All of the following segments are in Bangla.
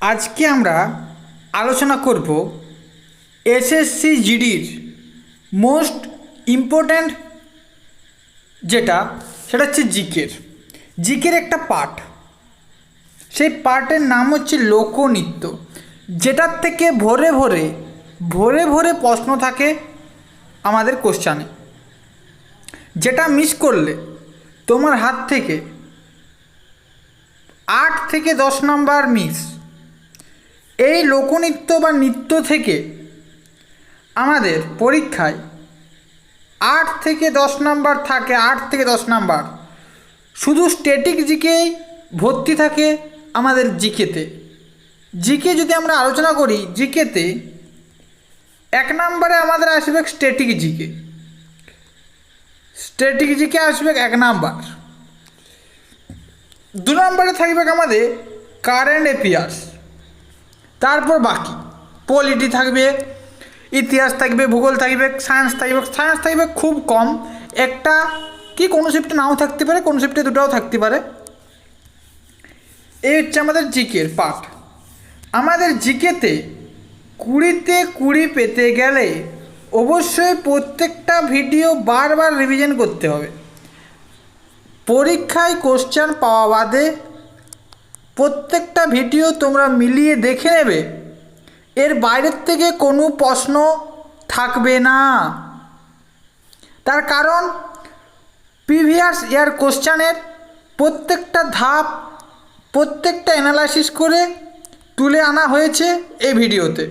আজকে আমরা আলোচনা করব এসএসসি জিডির মোস্ট ইম্পর্ট্যান্ট সেটা হচ্ছে জিকের একটা পার্ট। সেই পার্টের নাম হচ্ছে লোকনৃত্য, যেটার থেকে ভোরে ভোরে ভোরে ভোরে প্রশ্ন থাকে আমাদের কোশ্চানে। যেটা মিস করলে তোমার হাত থেকে 8 থেকে 10 নাম্বার মিস। এই লোকনৃত্য বা নৃত্য থেকে আমাদের পরীক্ষায় 8 থেকে 10 নাম্বার থাকে। 8 থেকে 10 নাম্বার শুধু স্ট্যাটিক জিকেই ভর্তি থাকে আমাদের জিকেতে। জিকে যদি আমরা আলোচনা করি, জিকেতে 1 নাম্বারে আমাদের আসবে স্ট্যাটিক জিকে আসবে 1 নাম্বার। 2 নাম্বারে থাকবে আমাদের কারেন্ট অ্যাফেয়ার্স, তারপর বাকি পলিটি থাকবে, ইতিহাস থাকবে, ভূগোল থাকবে, সায়েন্স থাকবে খুব কম। একটা কি কোনো শিফটে নাও থাকতে পারে, কোনো শিফটে দুটাও থাকতে পারে। এই হচ্ছে আমাদের জিকের পার্ট। আমাদের জিকেতে 20-তে 20 পেতে গেলে অবশ্যই প্রত্যেকটা ভিডিও বারবার রিভিশন করতে হবে। পরীক্ষায় কোশ্চেন পাওয়া বাদে প্রত্যেকটা ভিডিও তোমরা মিলিয়ে দেখে নেবে, এর বাইরের থেকে কোনো প্রশ্ন থাকবে না। তার কারণ প্রিভিয়াস ইয়ার কোশ্চেনের প্রত্যেকটা ধাপ, প্রত্যেকটা অ্যানালাইসিস করে তুলে আনা হয়েছে এই ভিডিওতে।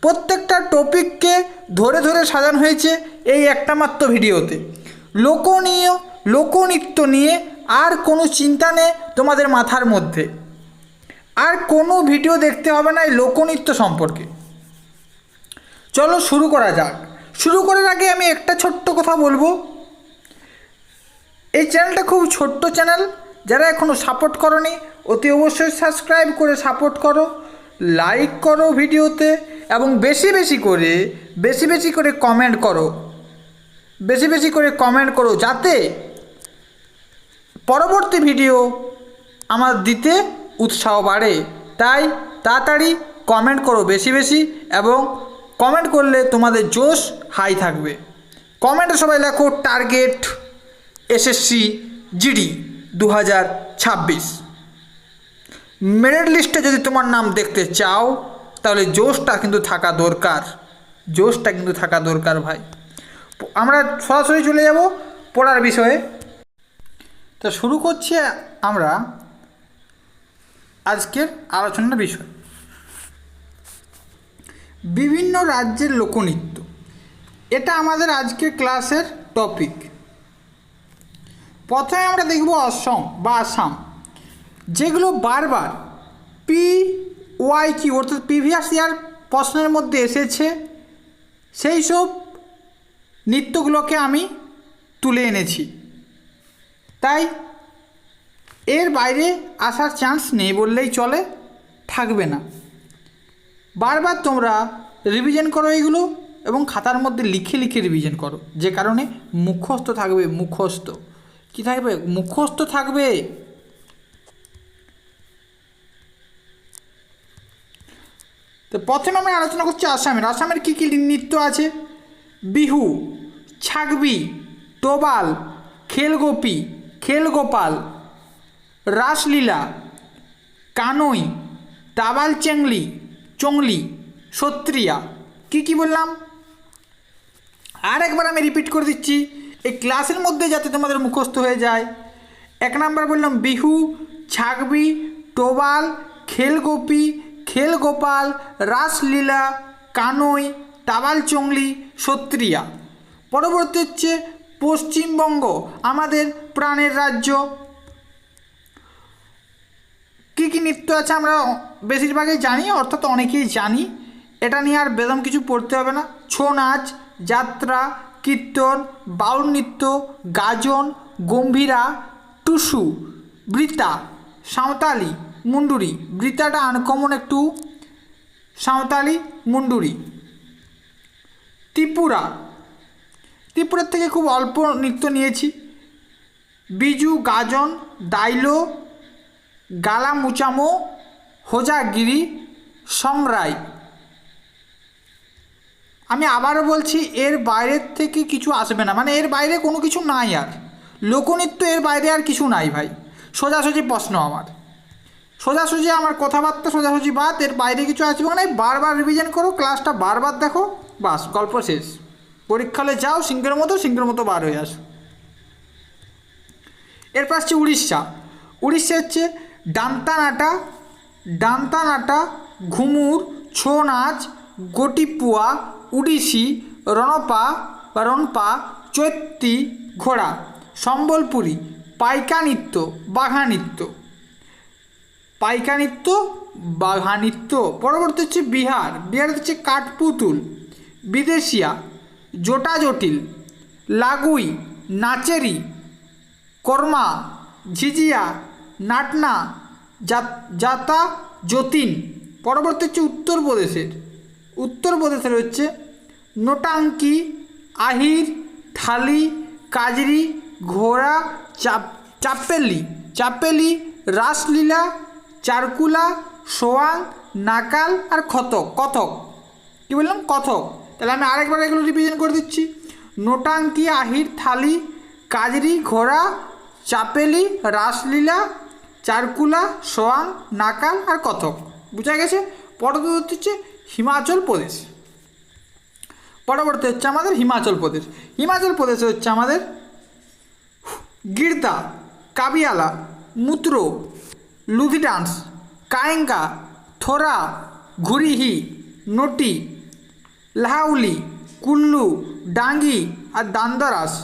প্রত্যেকটা টপিককে ধরে ধরে সাজানো হয়েছে এই একটা মাত্র ভিডিওতে। লোকনৃত্য নিয়ে আর কোনো চিন্তা নেই তোমাদের মাথার মধ্যে। আর কোনো ভিডিও দেখতে হবে না এই লোকনৃত্য সম্পর্কে। চলো শুরু করা যাক। শুরু করার আগে আমি একটা ছোট্ট কথা বলবো। এই চ্যানেলটা খুব ছোট্ট চ্যানেল, যারা এখনও সাপোর্ট করোনি অতি অবশ্যই সাবস্ক্রাইব করে সাপোর্ট করো, লাইক করো ভিডিওতে, এবং বেশি বেশি করে কমেন্ট করো, যাতে পরবর্তী ভিডিও আমার দিতে উৎসাহ বাড়ে। তাই তাড়াতাড়ি কমেন্ট করো বেশি, এবং কমেন্ট করলে তোমাদের জোশ হাই থাকবে। কমেন্টে সবাই লেখো টার্গেট এসএসসি জিডি 2026। মেরিট লিস্টে যদি তোমার নাম দেখতে চাও তাহলে জোশটা কিন্তু থাকা দরকার ভাই। আমরা সরাসরি চলে যাব পড়ার বিষয়ে। তো শুরু করছি আমরা আজকের আলোচনার বিষয়, বিভিন্ন রাজ্যের লোকনৃত্য। এটা আমাদের আজকের ক্লাসের টপিক। প্রথমে আমরা দেখব আসাম, যেগুলো বারবার PYQ অর্থাৎ প্রিভিয়াস ইয়ার প্রশ্নের মধ্যে এসেছে, সেই সব নৃত্যগুলোকে আমি তুলে এনেছি। তাই এর বাইরে আসার চান্স নেই বললেই চলে, থাকবে না। বারবার তোমরা রিভিশন করো এইগুলো, এবং খাতার মধ্যে লিখে রিভিশন করো, যে কারণে মুখস্থ থাকবে। মুখস্থ থাকবে। তো প্রথমে আমরা আলোচনা করছি আসামের কী কী নৃত্য আছে। বিহু, ছাগবি, টোবাল, খেলগোপাল, রাসলীলা, কানই, তাবাল চংলি, সত্রিয়া। কি বললাম আর একবার আমি রিপিট করে দিচ্ছি, এই ক্লাসের মধ্যে যাতে তোমাদের মুখস্থ হয়ে যায়। 1 নাম্বার বললাম বিহু, ছাগবি, টোবাল, খেলগোপাল, রাসলীলা, কানই, তাবাল চংলি, সত্রিয়া। পরবর্তী হচ্ছে পশ্চিমবঙ্গ, আমাদের প্রাণের রাজ্য। কী নৃত্য আছে আমরা বেশিরভাগই জানি, অর্থাৎ অনেকেই জানি। এটা নিয়ে আর বেদম কিছু পড়তে হবে না। ছৌ নাচ, যাত্রা, কীর্তন, বাউল নৃত্য, গাজন, গম্ভীরা, টুসু, বৃতা, সাঁওতালি, মুন্ডুরি। বৃতাটা আনকমন একটু, সাঁওতালি, মুন্ডুরি। ত্রিপুরার থেকে খুব অল্প নৃত্য নিয়েছি। বিজু, গাজন, দাইলো, গালা মুচামো, হোজাগিরি, সংরাই। আমি আবারও বলছি, এর বাইরের থেকে কিছু আসবে না, মানে এর বাইরে কোনো কিছু নাই আর। লোকনৃত্য এর বাইরে আর কিছু নাই ভাই। সোজাসুজি প্রশ্ন আমার, সোজাসুজি আমার কথাবার্তা সোজাসুজি বাদ, এর বাইরে কিছু আসবে না। বারবার রিভিশন করো, ক্লাসটা বারবার দেখো, বাস গল্প শেষ। পরীক্ষালে যাও সিংহের মতো বার হয়ে আসো। এরপর আসছে উড়িষ্যা। উড়িষ্যা হচ্ছে ডান্তানাটা, ঘুমুর, ছৌ নাচ, গোটিপুয়া, উড়িষি, রনপা, চৈত্তি, ঘোড়া। সম্বলপুরী পাইকা নৃত্য, বাঘা নৃত্য। পরবর্তী হচ্ছে বিহার হচ্ছে কাঠপুতুল, বিদেশিয়া, জোটা জটিল, লাগুই, নাচেরি, কর্মা, ঝিঝিয়া, নাটনা, জাতা, যতীন। পরবর্তী হচ্ছে উত্তরপ্রদেশের হচ্ছে নোটাঙ্কি, আহির, থালি, কাজরি, ঘোড়া, চাপেলি, রাসলীলা, চারকুলা, সোয়াং, নাকাল আর কথক। কী বললাম? কথক। তাহলে আমি আরেকবার এগুলো রিভিশন করে দিচ্ছি। নোটাঙ্কি, আহির, থালি, কাজরি, ঘোড়া, চাপেলি, রাসলীলা, চারকুলা, সোয়াং, নাকাল আর কথক। বুঝা গেছে? পরবর্তী হচ্ছে হিমাচল প্রদেশ। হিমাচল প্রদেশে হচ্ছে আমাদের গির্দা, কাবিয়ালা, মুত্র, লুধি ডান্স, কায়েঙ্কা, থোরা, ঘুরিহি, নটি, লাহাউলি, কুল্লু, ডাঙ্গি আর দান্দরাস।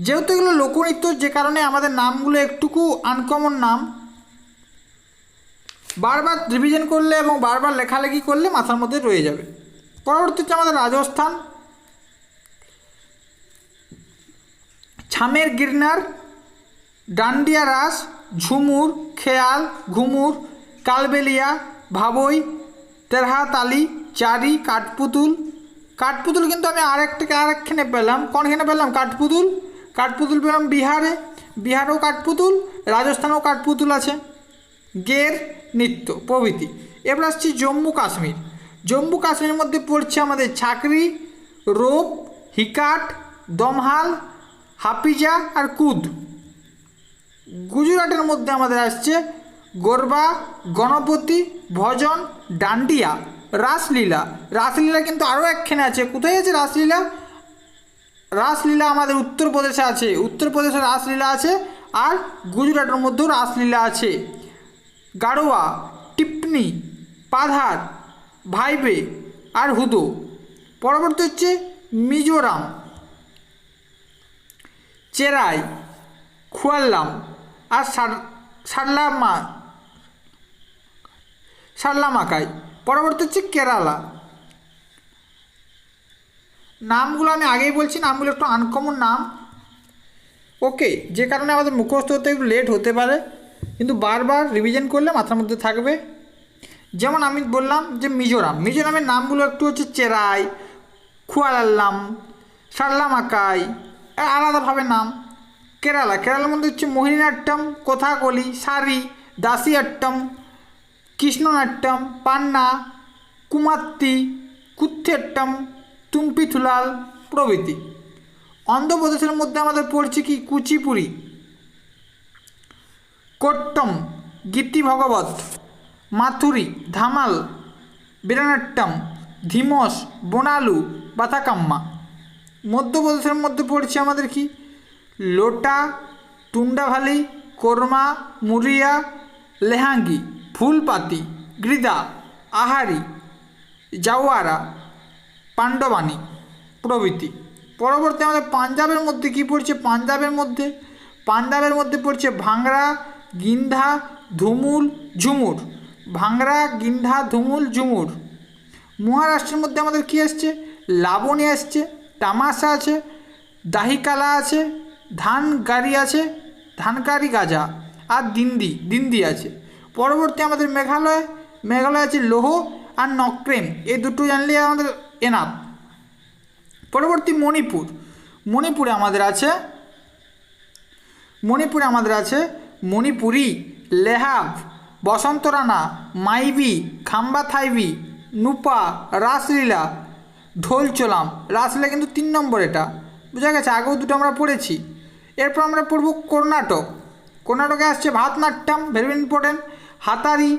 যেহেতু এগুলো লোকনৃত্য, যে কারণে আমাদের নামগুলো একটুকু আনকমন নাম, বারবার রিভিশন করলে এবং বারবার লেখালেখি করলে মাথার মধ্যে রয়ে যাবে। পরবর্তী হচ্ছে আমাদের রাজস্থান। ছামের গিরনার, ডান্ডিয়া রাস, ঝুমুর, খেয়াল, ঘুমুর, কালবেলিয়া, ভাবই, তেরহাতালি, চারি, কাঠপুতুল কিন্তু আমি আরেকখানে পেলাম। কোনখানে পেলাম? কাঠপুতুল পেলাম বিহারেও কাঠপুতুল, রাজস্থানেও কাঠপুতুল আছে, গের নৃত্য প্রভৃতি। এবার আসছি জম্মু কাশ্মীরের মধ্যে পড়ছে আমাদের ছাকরি, রোপ, হিকাট, দমহাল, হাফিজা আর কুদ। গুজরাটের মধ্যে আমাদের আসছে গরবা, গণপতি, ভজন, ডান্ডিয়া, রাসলীলা কিন্তু আরও একখানে আছে। কোথায় আছে রাসলীলা? আমাদের উত্তরপ্রদেশে রাসলীলা আছে, আর গুজরাটের মধ্যেও রাসলীলা আছে। গাড়োয়া, টিপ্পনি, পাধার, ভাইবে আর হুদো। পরবর্তী হচ্ছে মিজোরাম, চেরাই, খুয়াল্লাম আর সারলামাকাই। পরবর্তী হচ্ছে কেরালা। নামগুলো আমি আগেই বলছি, নামগুলো একটু আনকমন নাম, ওকে, যে কারণে আমাদের মুখস্থ হতে একটু লেট হতে পারে, কিন্তু বারবার রিভিশন করলে মাথার মধ্যে থাকবে। যেমন আমি বললাম যে মিজোরামের নামগুলো একটু হচ্ছে চেরাই, খুয়ালাল্লাম, সারলামাকাই, আলাদাভাবে নাম। কেরালার মধ্যে হচ্ছে মোহিনীনাট্যম, কথাকলি, সারি, দাসিয়াট্টম, কৃষ্ণনাট্যম, পান্না, কুমাত্তি, কুথেট্টম, তুম্পিথুলাল প্রভৃতি। অন্ধ্রপ্রদেশের মধ্যে আমাদের পড়ছে কি? কুচিপুড়ি, কোট্টম, গীতি ভগবত, মাথুরি, ধামাল, বীরানাট্যম, ধীমস, বোনালু, বাথাকাম্মা। মধ্যপ্রদেশের মধ্যে পড়ছে আমাদের কি? লোটা, টুন্ডাভালি, কোরমা, মুরিয়া, লেহাঙ্গি, ফুলপাতি, গৃদা, আহারি, জাওয়ারা, পাণ্ডবানী প্রভৃতি। পরবর্তী আমাদের পাঞ্জাবের মধ্যে কি পড়ছে? পাঞ্জাবের মধ্যে পড়ছে ভাংড়া, গিন্ধা, ধুমুল, ঝুমুর। মহারাষ্ট্রের মধ্যে আমাদের কি আসছে? লাবণী আসছে, তামাশা আছে, দাহিকালা আছে, ধানকারি গাজা আর দিন্দি আছে। পরবর্তী আমাদের মেঘালয় আছে লোহ আর নক্রেম, এই দুটো জানলে আমাদের এনাফ। পরবর্তী মণিপুরে আমাদের আছে মণিপুরি, লেহাব, বসন্ত রানা, মাইবি, খাম্বা থাইবি, নুপা, রাসলীলা, ঢোলচোলাম। রাসলীলা কিন্তু 3 নম্বর, এটা বোঝা গেছে, আগেও দুটো আমরা পড়েছি। এরপর আমরা পড়ব কর্ণাটক। কর্ণাটকে আসছে ভারতনাট্যম, ভেরি ইম্পর্টেন্ট, হাতারি,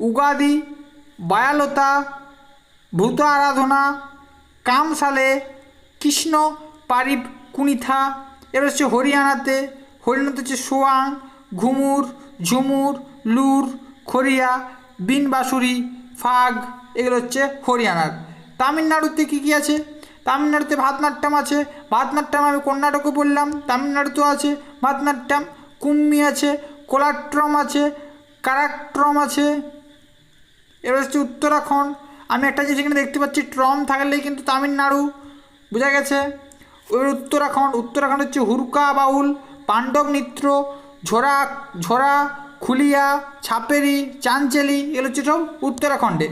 উগাদি, বায়ালতা, ভূত আরাধনা, কামসালে, কৃষ্ণ পারিব কুনিথা। এবার হচ্ছে হরিয়ানাতে হচ্ছে সোয়াং, ঘুমুর, ঝুমুর, লুর, খরিয়া, বিন বাঁশুরি, ফাগ, এগুলো হচ্ছে হরিয়ানার। তামিলনাড়ুতে কী কী আছে? তামিলনাড়ুতে ভারতনাট্যম আছে, ভারতনাট্যম আমি কর্ণাটকে বললাম, তামিলনাড়ুতেও আছে ভারতনাট্যম। কুম্মি আছে, কোলাট্রম আছে, কারাক্ট্রম আছে। এবার হচ্ছে উত্তরাখণ্ড, আমি একটা জিনিস এখানে দেখতে পাচ্ছি ট্রম থাকলেই কিন্তু তামিলনাড়ু, বোঝা গেছে। ওই উত্তরাখণ্ড হচ্ছে হুরকা বাউল, পাণ্ডব নৃত্য, ঝোড়া, খুলিয়া, ছাপেরি, চাঞ্চেলি, এগুলো হচ্ছে সব উত্তরাখণ্ডে।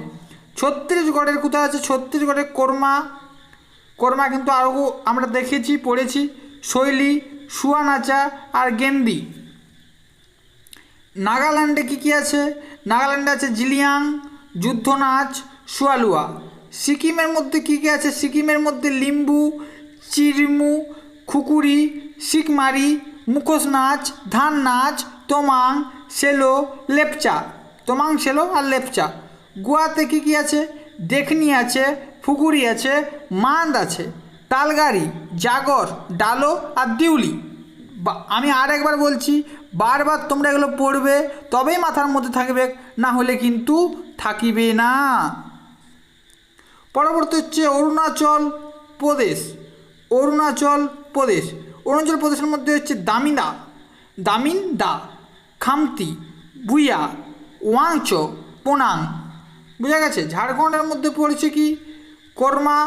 ছত্তিশগড়ের কোথায় আছে? ছত্তিশগড়ের কোরমা কিন্তু আরও আমরা দেখেছি, পড়েছি, শৈলী, শুয়া নাচা আর গেন্দি। নাগাল্যান্ডে কী কী আছে? নাগাল্যান্ডে আছে জিলিয়াং, যুদ্ধ নাচ, সুয়ালুয়া। সিকিমের মধ্যে কী কী আছে? সিকিমের মধ্যে লিম্বু, চিরমু, খুকুরি, শিকমারি, মুখোশ নাচ, ধান নাচ, তোমাং, সেলো, লেপচা। তোমাং, সেলো আর লেপচা। গোয়াতে কী কী আছে? দেখনি আছে, ফুকুরি আছে, মান্দ আছে, তালগাড়ি, জাগর, ডালো আর দিউলি। আমি আর একবার বলছি, বারবার তোমরা এগুলো পড়বে, তবেই মাথার মধ্যে থাকবে, না হলে কিন্তু থাকিবে না। পরবর্তী হচ্ছে অরুণাচল প্রদেশের মধ্যে হচ্ছে দামিনদা, খামতি, বুইয়া, ওয়াংচো, পোনাং, বোঝা গেছে। ঝাড়খণ্ডের মধ্যে পড়ছে কি? কর্মা,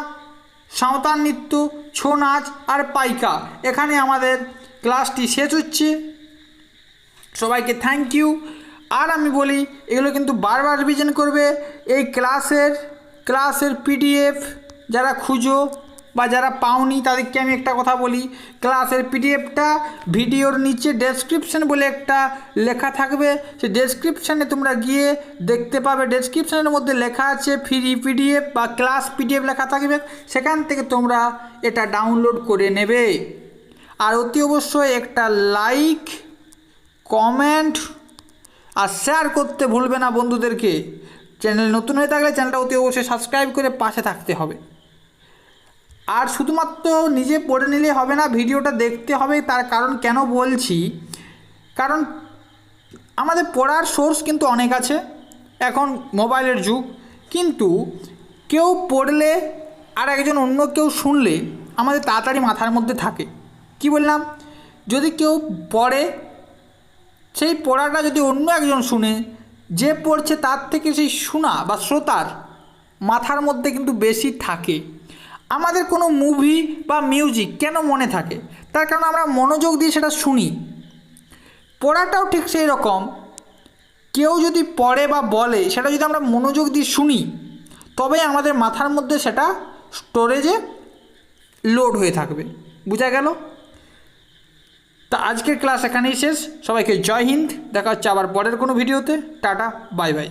সাঁওতাল নৃত্য, ছৌ নাচ আর পাইকা। এখানে আমাদের ক্লাসটি শেষ হচ্ছে। সবাইকে থ্যাংক ইউ। আর আমি বলি, এগুলো কিন্তু বারবার রিভিশন করবে। এই ক্লাসের পিডিএফ যারা খুঁজো বা যারা পাওনি তাদেরকে আমি একটা কথা বলি, ক্লাসের পিডিএফটা ভিডিওর নিচে ডেসক্রিপশন বলে একটা লেখা থাকবে, সেই ডেসক্রিপশানে তোমরা গিয়ে দেখতে পাবে। ডেসক্রিপশানের মধ্যে লেখা আছে ফ্রি পিডিএফ বা ক্লাস পিডিএফ লেখা থাকবে, সেখান থেকে তোমরা এটা ডাউনলোড করে নেবে। আর অতি অবশ্যই একটা লাইক, কমেন্ট আর শেয়ার করতে ভুলবে না বন্ধুদেরকে। চ্যানেল নতুন হয়ে থাকলে চ্যানেলটা অতি অবশ্যই সাবস্ক্রাইব করে পাশে থাকতে হবে। আর শুধুমাত্র নিজে পড়ে নিলে হবে না, ভিডিওটা দেখতে হবে। তার কারণ কেন বলছি, কারণ আমাদের পড়ার সোর্স কিন্তু অনেক আছে, এখন মোবাইলের যুগ, কিন্তু কেউ পড়লে আর একজন অন্য কেউ শুনলে আমাদের তাড়াতাড়ি মাথার মধ্যে থাকে। কি বললাম? যদি কেউ পড়ে, সেই পড়াটা যদি অন্য একজন শুনে, যে পড়ছে তার থেকে সেই শোনা বা শ্রোতার মাথার মধ্যে কিন্তু বেশি থাকে। আমাদের কোনো মুভি বা মিউজিক কেন মনে থাকে? তার কারণ আমরা মনোযোগ দিয়ে সেটা শুনি। পড়াটাও ঠিক সেই রকম, কেউ যদি পড়ে বা বলে, সেটা যদি আমরা মনোযোগ দিয়ে শুনি, তবে আমাদের মাথার মধ্যে সেটা স্টোরেজে লোড হয়ে থাকবে। বোঝা গেল? তা আজকের ক্লাস এখানেই শেষ। সবাইকে জয় হিন্দ। দেখা হচ্ছে আবার পরের কোনো ভিডিওতে। Tata, bye bye.